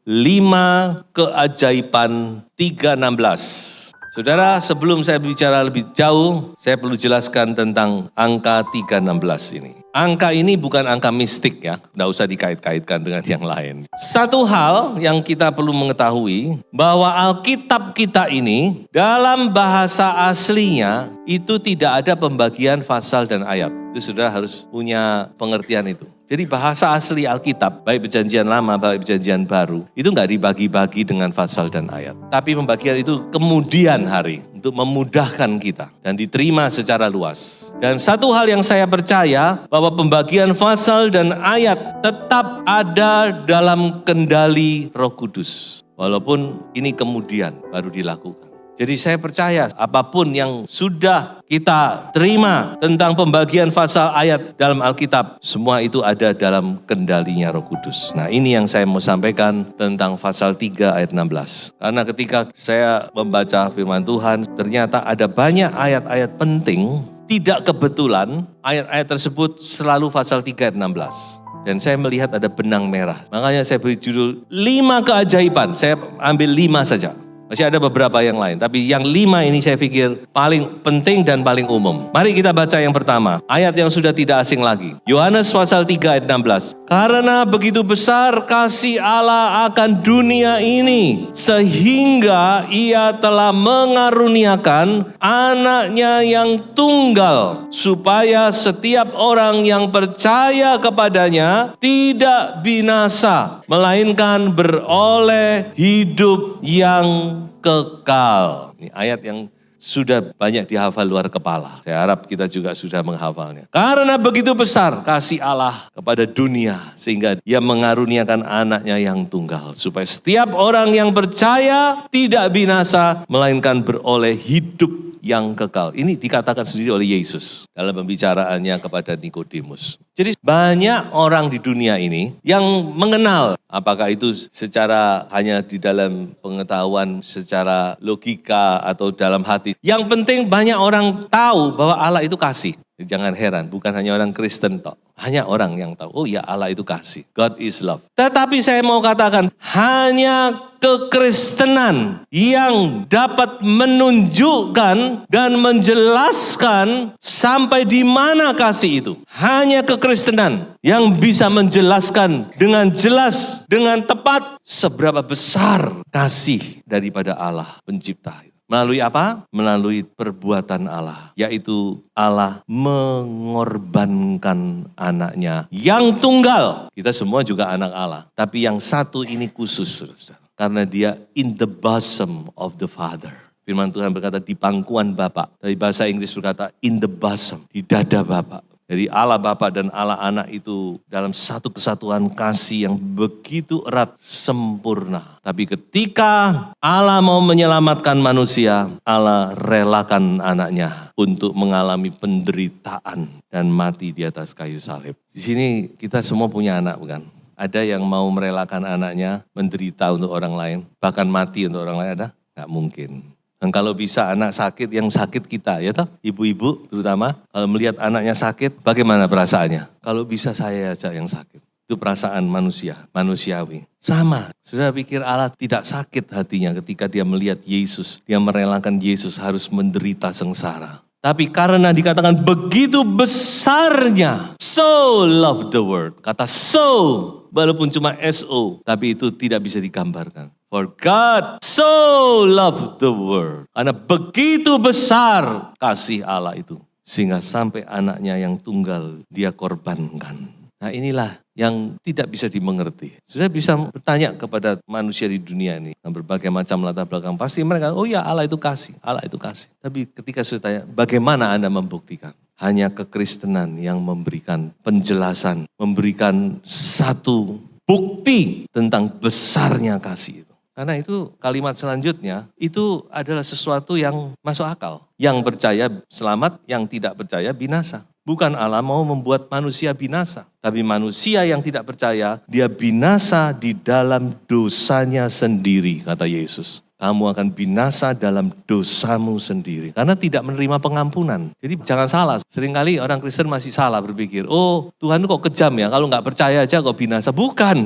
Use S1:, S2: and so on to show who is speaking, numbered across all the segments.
S1: 5 keajaiban 3:16. Saudara, sebelum saya bicara lebih jauh, saya perlu jelaskan tentang angka 3:16 ini. Angka ini bukan angka mistik ya, tidak usah dikait-kaitkan dengan yang lain. Satu hal yang kita perlu mengetahui, bahwa Alkitab kita ini dalam bahasa aslinya itu tidak ada pembagian pasal dan ayat. Itu saudara harus punya pengertian itu. Jadi bahasa asli Alkitab, baik perjanjian lama, baik perjanjian baru, itu nggak dibagi-bagi dengan pasal dan ayat. Tapi pembagian itu kemudian hari untuk memudahkan kita dan diterima secara luas. Dan satu hal yang saya percaya, bahwa pembagian pasal dan ayat tetap ada dalam kendali Roh Kudus. Walaupun ini kemudian baru dilakukan. Jadi saya percaya apapun yang sudah kita terima tentang pembagian pasal ayat dalam Alkitab, semua itu ada dalam kendalinya Roh Kudus. Nah, ini yang saya mau sampaikan tentang pasal 3 ayat 16. Karena ketika saya membaca firman Tuhan, ternyata ada banyak ayat-ayat penting, tidak kebetulan ayat-ayat tersebut selalu pasal 3 ayat 16. Dan saya melihat ada benang merah. Makanya saya beri judul 5 keajaiban. Saya ambil 5 saja. Masih ada beberapa yang lain, tapi yang 5 ini saya pikir paling penting dan paling umum. Mari kita baca yang pertama, ayat yang sudah tidak asing lagi. Yohanes pasal 3 ayat 16. Karena begitu besar kasih Allah akan dunia ini, sehingga ia telah mengaruniakan anaknya yang tunggal, supaya setiap orang yang percaya kepadanya tidak binasa, melainkan beroleh hidup yang kekal. Ini ayat yang sudah banyak dihafal luar kepala. Saya harap kita juga sudah menghafalnya. Karena begitu besar kasih Allah kepada dunia, sehingga Dia mengaruniakan anaknya yang tunggal, supaya setiap orang yang percaya tidak binasa, melainkan beroleh hidup yang kekal. Ini dikatakan sendiri oleh Yesus dalam pembicaraannya kepada Nikodemus. Jadi banyak orang di dunia ini yang mengenal, apakah itu secara hanya di dalam pengetahuan, secara logika atau dalam hati. Yang penting banyak orang tahu bahwa Allah itu kasih. Jangan heran, bukan hanya orang Kristen toh. Hanya orang yang tahu, oh ya Allah itu kasih. God is love. Tetapi saya mau katakan, hanya kekristenan yang dapat menunjukkan dan menjelaskan sampai di mana kasih itu. Hanya kekristenan yang bisa menjelaskan dengan jelas, dengan tepat, seberapa besar kasih daripada Allah pencipta. Melalui apa? Melalui perbuatan Allah, yaitu Allah mengorbankan anaknya yang tunggal. Kita semua juga anak Allah, tapi yang satu ini khusus, saudara, karena dia in the bosom of the Father. Firman Tuhan berkata di pangkuan Bapa, tapi bahasa Inggris berkata in the bosom, di dada Bapa. Jadi Allah Bapa dan Allah Anak itu dalam satu kesatuan kasih yang begitu erat, sempurna. Tapi ketika Allah mau menyelamatkan manusia, Allah relakan anaknya untuk mengalami penderitaan dan mati di atas kayu salib. Di sini kita semua punya anak, bukan? Ada yang mau merelakan anaknya menderita untuk orang lain, bahkan mati untuk orang lain, ada? Nggak mungkin. Dan kalau bisa anak sakit, yang sakit kita, ya toh, ibu-ibu terutama, kalau melihat anaknya sakit, bagaimana perasaannya? Kalau bisa saya aja yang sakit. Itu perasaan manusiawi. Sama, saudara pikir Allah tidak sakit hatinya ketika dia melihat Yesus, dia merelakan Yesus harus menderita sengsara. Tapi karena dikatakan begitu besarnya, so love the world. Kata so, walaupun cuma S-O, tapi itu tidak bisa digambarkan. For God so loved the world. Karena begitu besar kasih Allah itu. Sehingga sampai anaknya yang tunggal dia korbankan. Nah inilah yang tidak bisa dimengerti. Sudah bisa bertanya kepada manusia di dunia ini. Berbagai macam latar belakang. Pasti mereka, oh ya Allah itu kasih. Allah itu kasih. Tapi ketika sudah tanya, bagaimana Anda membuktikan? Hanya kekristenan yang memberikan penjelasan. Memberikan satu bukti tentang besarnya kasih itu. Karena itu kalimat selanjutnya, itu adalah sesuatu yang masuk akal. Yang percaya selamat, yang tidak percaya binasa. Bukan Allah mau membuat manusia binasa. Tapi manusia yang tidak percaya, dia binasa di dalam dosanya sendiri, kata Yesus. Kamu akan binasa dalam dosamu sendiri. Karena tidak menerima pengampunan. Jadi jangan salah. Seringkali orang Kristen masih salah berpikir, oh Tuhan kok kejam ya, kalau nggak percaya aja kok binasa. Bukan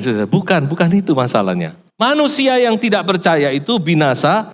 S1: itu masalahnya. Manusia yang tidak percaya itu binasa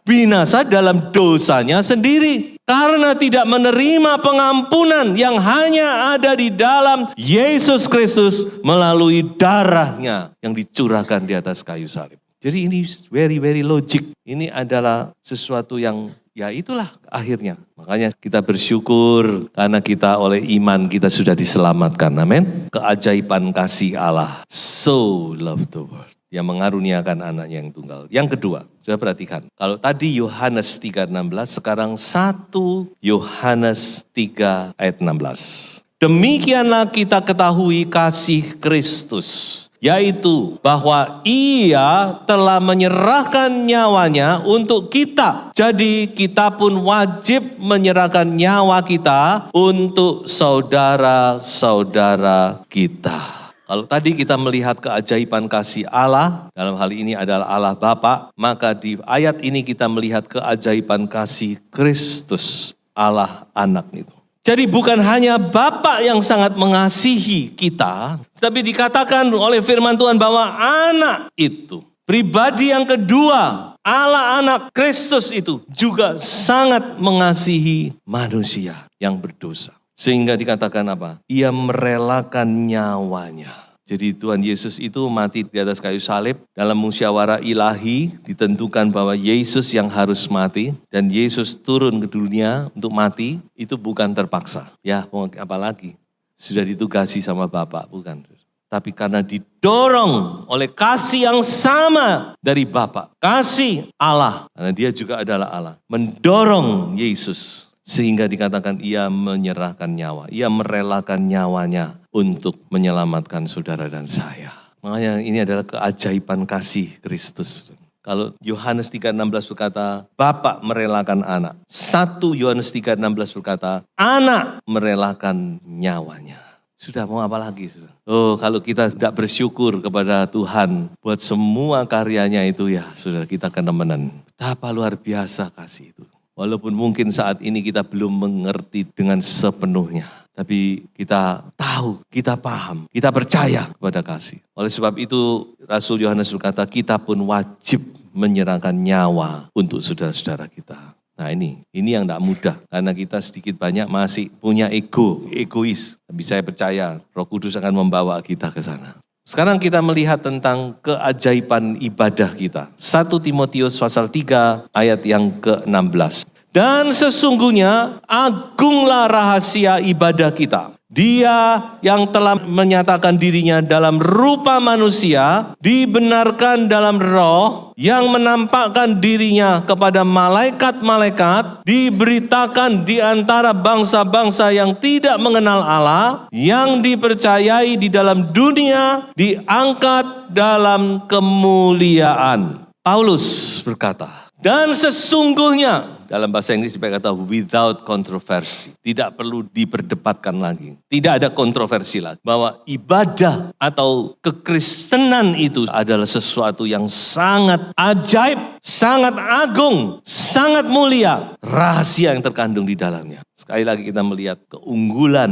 S1: dalam dosanya sendiri. Karena tidak menerima pengampunan yang hanya ada di dalam Yesus Kristus melalui darahnya yang dicurahkan di atas kayu salib. Jadi ini very logic. Ini adalah sesuatu yang ya itulah akhirnya. Makanya kita bersyukur karena kita oleh iman kita sudah diselamatkan. Amin. Keajaiban kasih Allah. So love the world. Yang mengaruniakan anaknya yang tunggal. Yang kedua, sudah perhatikan. Kalau tadi Yohanes 3:16, sekarang 1 Yohanes 3 ayat 16. Demikianlah kita ketahui kasih Kristus, yaitu bahwa Ia telah menyerahkan nyawanya untuk kita. Jadi kita pun wajib menyerahkan nyawa kita untuk saudara-saudara kita. Kalau tadi kita melihat keajaiban kasih Allah, dalam hal ini adalah Allah Bapa, maka di ayat ini kita melihat keajaiban kasih Kristus, Allah Anak itu. Jadi bukan hanya Bapa yang sangat mengasihi kita, tapi dikatakan oleh firman Tuhan bahwa anak itu, pribadi yang kedua, Allah Anak Kristus itu juga sangat mengasihi manusia yang berdosa. Sehingga dikatakan apa? Ia merelakan nyawanya. Jadi Tuhan Yesus itu mati di atas kayu salib. Dalam musyawarah ilahi ditentukan bahwa Yesus yang harus mati. Dan Yesus turun ke dunia untuk mati. Itu bukan terpaksa. Ya mau apa lagi? Sudah ditugasi sama Bapa, bukan. Tapi karena didorong oleh kasih yang sama dari Bapa. Kasih Allah. Karena dia juga adalah Allah. Mendorong Yesus. Sehingga dikatakan ia menyerahkan nyawa. Ia merelakan nyawanya untuk menyelamatkan saudara dan saya. Makanya ini adalah keajaiban kasih Kristus. Kalau Yohanes 3:16 berkata, Bapa merelakan anak. 1 Yohanes 3:16 berkata, anak merelakan nyawanya. Sudah mau apa lagi? Oh, kalau kita tidak bersyukur kepada Tuhan buat semua karyanya itu ya, sudah kita kenemenan. Betapa luar biasa kasih itu. Walaupun mungkin saat ini kita belum mengerti dengan sepenuhnya. Tapi kita tahu, kita paham, kita percaya kepada kasih. Oleh sebab itu Rasul Yohanes berkata kita pun wajib menyerahkan nyawa untuk saudara-saudara kita. Nah ini yang tidak mudah. Karena kita sedikit banyak masih punya egois. Tapi saya percaya Roh Kudus akan membawa kita ke sana. Sekarang kita melihat tentang keajaiban ibadah kita. 1 Timotius pasal 3 ayat yang ke-16. Dan sesungguhnya agunglah rahasia ibadah kita. Dia yang telah menyatakan dirinya dalam rupa manusia, dibenarkan dalam roh, yang menampakkan dirinya kepada malaikat-malaikat, diberitakan di antara bangsa-bangsa yang tidak mengenal Allah, yang dipercayai di dalam dunia, diangkat dalam kemuliaan. Paulus berkata, dan sesungguhnya, dalam bahasa Inggris berkata without controversy. Tidak perlu diperdebatkan lagi. Tidak ada kontroversi lagi. Bahwa ibadah atau kekristenan itu adalah sesuatu yang sangat ajaib, sangat agung, sangat mulia. Rahasia yang terkandung di dalamnya. Sekali lagi kita melihat keunggulan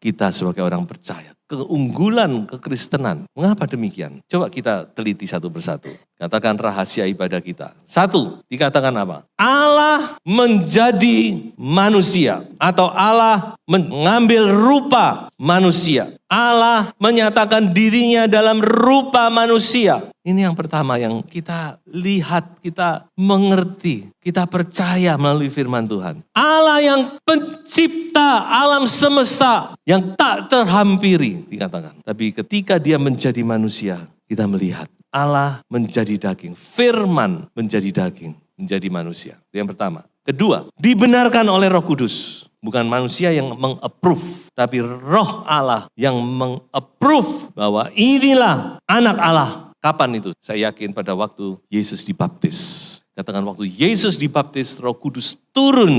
S1: kita sebagai orang percaya. Keunggulan kekristenan. Mengapa demikian? Coba kita teliti satu persatu. Katakan rahasia ibadah kita. 1, dikatakan apa? Allah menjadi manusia. Atau Allah mengambil rupa manusia. Allah menyatakan dirinya dalam rupa manusia. Ini yang pertama yang kita lihat, kita mengerti, kita percaya melalui firman Tuhan. Allah yang pencipta alam semesta yang tak terhampiri dikatakan. Tapi ketika dia menjadi manusia, kita melihat Allah menjadi daging, firman menjadi daging, menjadi manusia. Itu yang pertama. Kedua, dibenarkan oleh Roh Kudus. Bukan manusia yang meng-approve, tapi Roh Allah yang meng-approve bahwa inilah anak Allah. Kapan itu? Saya yakin pada waktu Yesus dibaptis. Katakan waktu Yesus dibaptis, Roh Kudus turun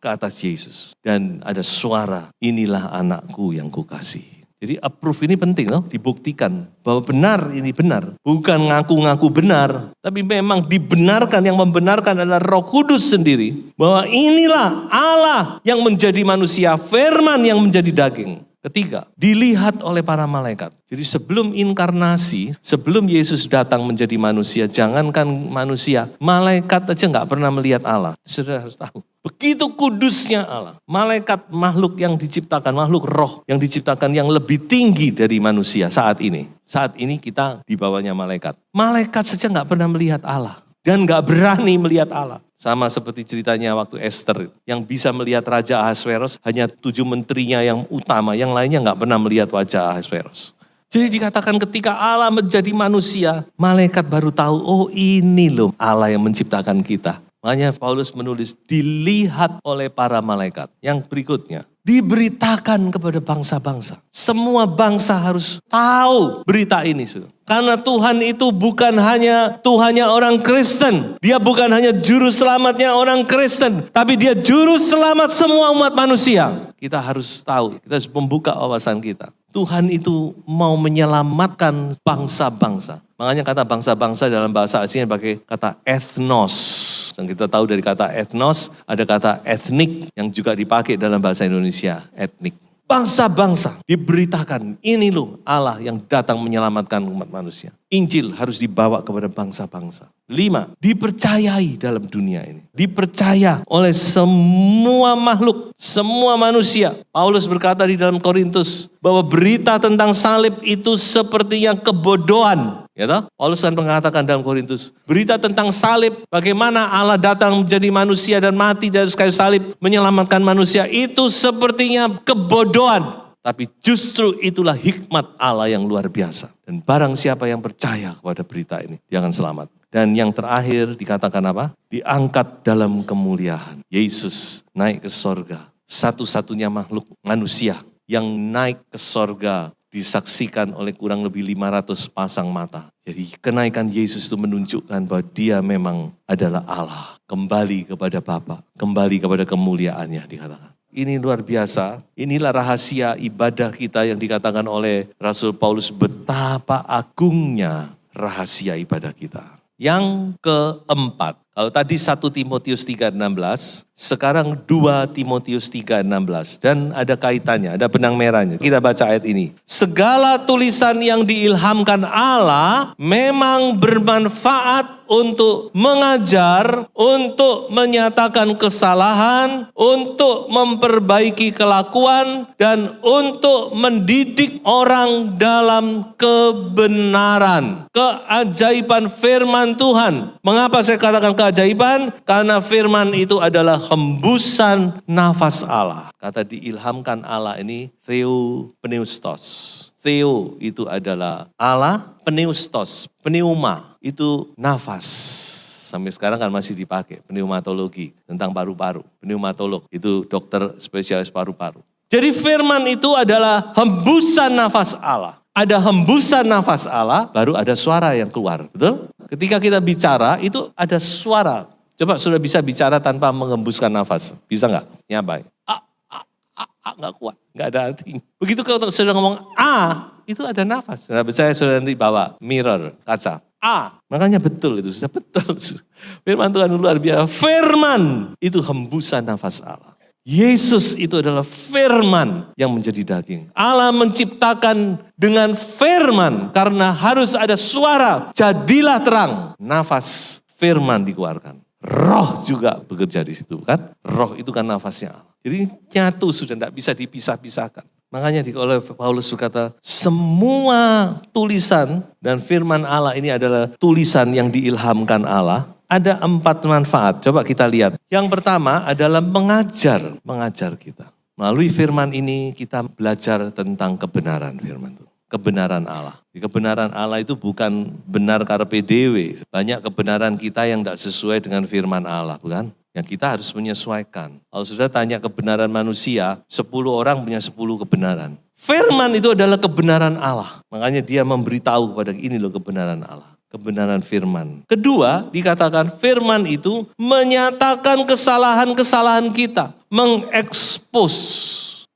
S1: ke atas Yesus. Dan ada suara, inilah anakku yang kukasihi. Jadi approve ini penting, dibuktikan bahwa benar ini benar. Bukan ngaku-ngaku benar, tapi memang dibenarkan, yang membenarkan adalah Roh Kudus sendiri. Bahwa inilah Allah yang menjadi manusia, firman yang menjadi daging. Ketiga, dilihat oleh para malaikat. Jadi sebelum inkarnasi, sebelum Yesus datang menjadi manusia, jangankan manusia, malaikat aja nggak pernah melihat Allah. Saudara harus tahu. Begitu kudusnya Allah. Malaikat makhluk yang diciptakan, makhluk roh yang diciptakan yang lebih tinggi dari manusia saat ini. Saat ini kita di bawahnya malaikat. Malaikat saja nggak pernah melihat Allah. Dan nggak berani melihat Allah. Sama seperti ceritanya waktu Esther, yang bisa melihat Raja Ahasveros hanya 7 menterinya yang utama, yang lainnya nggak pernah melihat wajah Ahasveros. Jadi dikatakan ketika Allah menjadi manusia, malaikat baru tahu, oh ini loh Allah yang menciptakan kita. Makanya Paulus menulis, dilihat oleh para malaikat. Yang berikutnya, diberitakan kepada bangsa-bangsa. Semua bangsa harus tahu berita ini. Karena Tuhan itu bukan hanya Tuhannya orang Kristen. Dia bukan hanya juru selamatnya orang Kristen. Tapi dia juru selamat semua umat manusia. Kita harus tahu, kita harus membuka wawasan kita. Tuhan itu mau menyelamatkan bangsa-bangsa. Makanya kata bangsa-bangsa dalam bahasa aslinya pakai kata ethnos. Dan kita tahu dari kata ethnos, ada kata etnik yang juga dipakai dalam bahasa Indonesia, etnik. Bangsa-bangsa diberitakan, ini loh Allah yang datang menyelamatkan umat manusia. Injil harus dibawa kepada bangsa-bangsa. 5, dipercayai dalam dunia ini. Dipercaya oleh semua makhluk, semua manusia. Paulus berkata di dalam Korintus bahwa berita tentang salib itu sepertinya kebodohan. Ya toh? Paulus kan mengatakan dalam Korintus, berita tentang salib, bagaimana Allah datang menjadi manusia dan mati dari kayu salib menyelamatkan manusia, itu sepertinya kebodohan. Tapi justru itulah hikmat Allah yang luar biasa. Dan barang siapa yang percaya kepada berita ini, dia akan selamat. Dan yang terakhir dikatakan apa? Diangkat dalam kemuliaan. Yesus naik ke sorga. Satu-satunya makhluk manusia yang naik ke sorga disaksikan oleh kurang lebih 500 pasang mata. Jadi kenaikan Yesus itu menunjukkan bahwa dia memang adalah Allah. Kembali kepada Bapa, kembali kepada kemuliaannya dikatakan. Ini luar biasa, inilah rahasia ibadah kita yang dikatakan oleh Rasul Paulus, betapa agungnya rahasia ibadah kita. Yang keempat, kalau tadi 1 Timotius 3:16, sekarang 2 Timotius 3:16. Dan ada kaitannya, ada benang merahnya. Kita baca ayat ini. Segala tulisan yang diilhamkan Allah memang bermanfaat untuk mengajar, untuk menyatakan kesalahan, untuk memperbaiki kelakuan, dan untuk mendidik orang dalam kebenaran. Keajaiban firman Tuhan. Mengapa saya katakan keajaiban? Karena firman itu adalah hembusan nafas Allah. Kata diilhamkan Allah ini theopneustos. Theo itu adalah Allah, pneustos, pneuma itu nafas. Sampai sekarang kan masih dipakai pneumatologi tentang paru-paru. Pneumatolog itu dokter spesialis paru-paru. Jadi firman itu adalah hembusan nafas Allah. Ada hembusan nafas Allah, baru ada suara yang keluar. Betul? Ketika kita bicara, itu ada suara. Coba sudah bisa bicara tanpa mengembuskan nafas. Bisa nggak? Nyabai. Nggak kuat. Nggak ada artinya. Begitu kalau sudah ngomong itu ada nafas. Sudah percaya sudah nanti bawa mirror, kaca. Makanya betul itu. Sudah betul. Firman Tuhan luar biasa. Firman itu hembusan nafas Allah. Yesus itu adalah firman yang menjadi daging. Allah menciptakan dengan firman karena harus ada suara. Jadilah terang. Nafas firman dikeluarkan. Roh juga bekerja di situ kan. Roh itu kan nafasnya Allah. Jadi nyatu sudah tidak bisa dipisah-pisahkan. Makanya oleh Paulus berkata, semua tulisan dan firman Allah ini adalah tulisan yang diilhamkan Allah. Ada 4 manfaat, coba kita lihat. Yang pertama adalah mengajar kita. Melalui firman ini kita belajar tentang kebenaran firman itu. Kebenaran Allah. Kebenaran Allah itu bukan benar karpe dewe. Banyak kebenaran kita yang tidak sesuai dengan firman Allah, bukan? Yang kita harus menyesuaikan. Kalau sudah tanya kebenaran manusia, 10 orang punya 10 kebenaran. Firman itu adalah kebenaran Allah. Makanya dia memberitahu kepada ini loh kebenaran Allah. Kebenaran firman. Kedua, dikatakan firman itu menyatakan kesalahan-kesalahan kita. Mengekspos.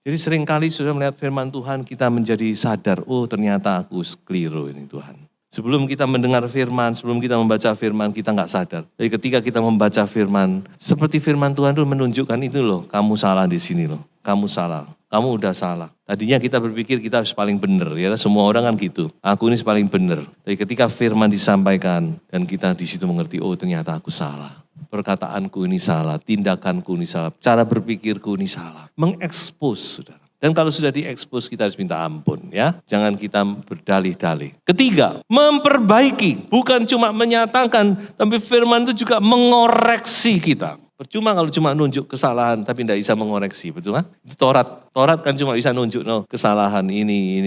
S1: Jadi seringkali sudah melihat firman Tuhan kita menjadi sadar, oh ternyata aku keliru ini Tuhan. Sebelum kita mendengar firman, sebelum kita membaca firman, kita nggak sadar. Jadi ketika kita membaca firman, seperti firman Tuhan itu menunjukkan itu loh, kamu salah di sini loh, kamu salah. kamu udah salah. Tadinya kita berpikir kita harus paling benar, ya semua orang kan gitu. Aku ini paling benar. Tapi ketika firman disampaikan dan kita di situ mengerti, oh ternyata aku salah. Perkataanku ini salah, tindakanku ini salah, cara berpikirku ini salah. Mengekspos, saudara. Dan kalau sudah diekspos kita harus minta ampun ya. Jangan kita berdalih-dalih. Ketiga, memperbaiki. Bukan cuma menyatakan, tapi firman itu juga mengoreksi kita. Percuma kalau cuma nunjuk kesalahan tapi tidak bisa mengoreksi, betul kan? Itu Taurat kan cuma bisa nunjuk kesalahan ini.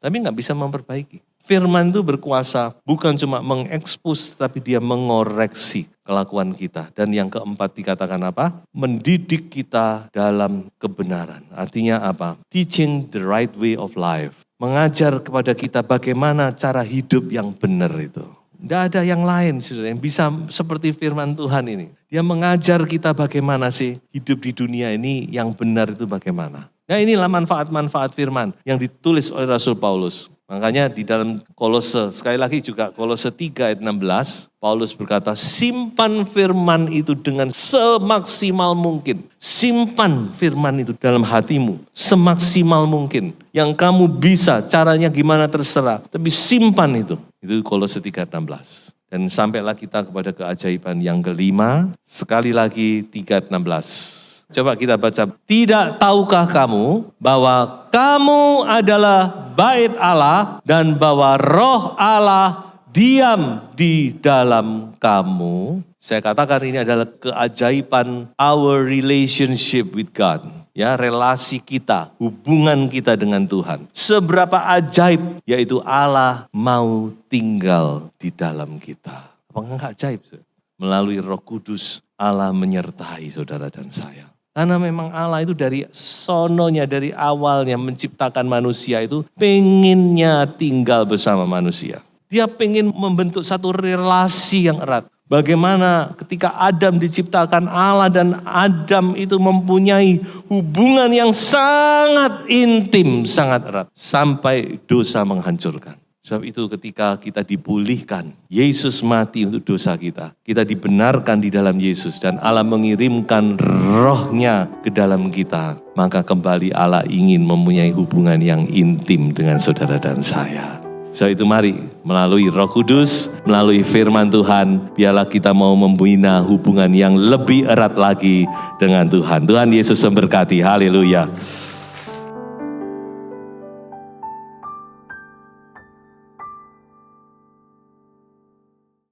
S1: Tapi nggak bisa memperbaiki. Firman itu berkuasa bukan cuma mengekspos tapi dia mengoreksi kelakuan kita. Dan yang keempat dikatakan apa? Mendidik kita dalam kebenaran. Artinya apa? Teaching the right way of life. Mengajar kepada kita bagaimana cara hidup yang benar itu. Tidak ada yang lain saudara yang bisa seperti firman Tuhan ini. Dia mengajar kita bagaimana sih hidup di dunia ini yang benar itu bagaimana. Nah inilah manfaat-manfaat firman yang ditulis oleh Rasul Paulus. Makanya di dalam Kolose, sekali lagi juga Kolose 3 ayat 16, Paulus berkata, simpan firman itu dengan semaksimal mungkin. Simpan firman itu dalam hatimu, semaksimal mungkin. Yang kamu bisa, caranya gimana terserah, tapi simpan itu. Itu Kolose 3 ayat 16. Dan sampailah kita kepada keajaiban yang kelima, sekali lagi 3 ayat 16. Coba kita baca. Tidak tahukah kamu bahwa kamu adalah bait Allah dan bahwa roh Allah diam di dalam kamu. Saya katakan ini adalah keajaiban our relationship with God. Ya, relasi kita, hubungan kita dengan Tuhan. Seberapa ajaib, yaitu Allah mau tinggal di dalam kita. Apa enggak ajaib? Melalui Roh Kudus, Allah menyertai saudara dan saya. Karena memang Allah itu dari sononya, dari awalnya menciptakan manusia itu pengennya tinggal bersama manusia. Dia pengen membentuk satu relasi yang erat. Bagaimana ketika Adam diciptakan Allah dan Adam itu mempunyai hubungan yang sangat intim, sangat erat. Sampai dosa menghancurkan. Sebab itu ketika kita dipulihkan, Yesus mati untuk dosa kita. Kita dibenarkan di dalam Yesus dan Allah mengirimkan rohnya ke dalam kita. Maka kembali Allah ingin mempunyai hubungan yang intim dengan saudara dan saya. Sebab itu mari melalui Roh Kudus, melalui firman Tuhan, biarlah kita mau membina hubungan yang lebih erat lagi dengan Tuhan. Tuhan Yesus memberkati, haleluya.